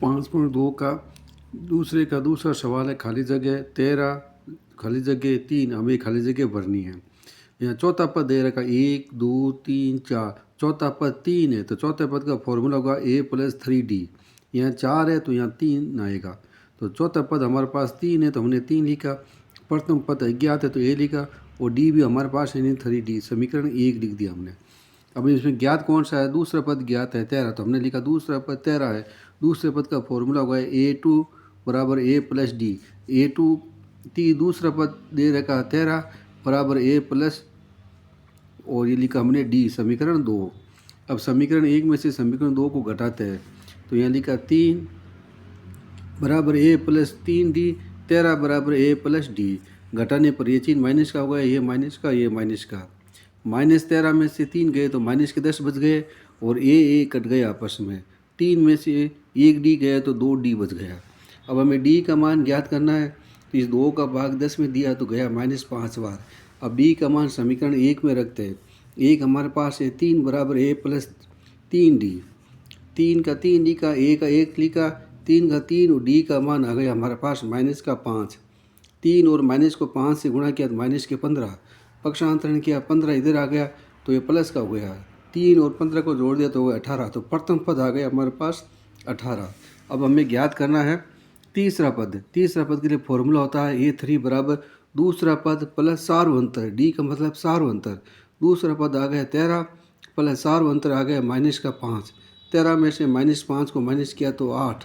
5.2 का दूसरा सवाल है। खाली जगह 13 खाली जगह 3 हमें खाली जगह भरनी है। यहाँ चौथा पद दे रखा 1 2 3 4। चौथा पद 3 है तो चौथे पद का फॉर्मूला होगा a+3d। यहाँ 4 है तो यहाँ 3 आएगा। तो चौथा पद हमारे पास 3 है तो हमने 3 लिखा। प्रथम पद अज्ञात है तो a लिखा और d भी हमारे पास है नहीं 3d। समीकरण 1 लिख दिया हमने। अब इसमें ज्ञात कौन सा है? दूसरा पद ज्ञात है 13 तो हमने लिखा दूसरा पद 13 है। दूसरे पद का फॉर्मूला होगा a2 बराबर a+d। a2 दूसरा पद दे रखा 13 बराबर a+ और ये लिखा हमने d। समीकरण 2। अब समीकरण 1 में से समीकरण 2 को घटाते हैं तो यहाँ लिखा 3 बराबर a+3d 13 बराबर a+d। घटाने पर ये चिन्ह माइनस का होगा, ये माइनस का, ये माइनस का। -13 में से 3 गए तो माइनस के 10 बच गए और ए कट गए आपस में। 3 में से 1 डी गया तो 2 डी बच गया। अब हमें डी का मान ज्ञात करना है तो इस 2 का भाग 10 में दिया तो गया -5 बार। अब डी का मान समीकरण 1 में रखते हैं। 1 हमारे पास है 3 बराबर a+3d। 3 का 3 लिखा, a का 1 लिखा, 3 का 3 और डी का मान आ गया हमारे पास -5। 3 और माइनस को 5 से गुणा किया तो -15। पक्षांतरण किया 15 इधर आ गया तो ये प्लस का हो गया। 3 और 15 को जोड़ दिया तो हो गया 18। तो प्रथम पद आ गया हमारे पास 18। अब हमें ज्ञात करना है तीसरा पद। तीसरा पद के लिए फॉर्मूला होता है a3 बराबर दूसरा पद प्लस सार्वंतर। डी का मतलब सार्वंतर। दूसरा पद आ गया 13 प्लस सार्वंतर आ गया -5। 13 में से -5 को माइनस किया तो 8।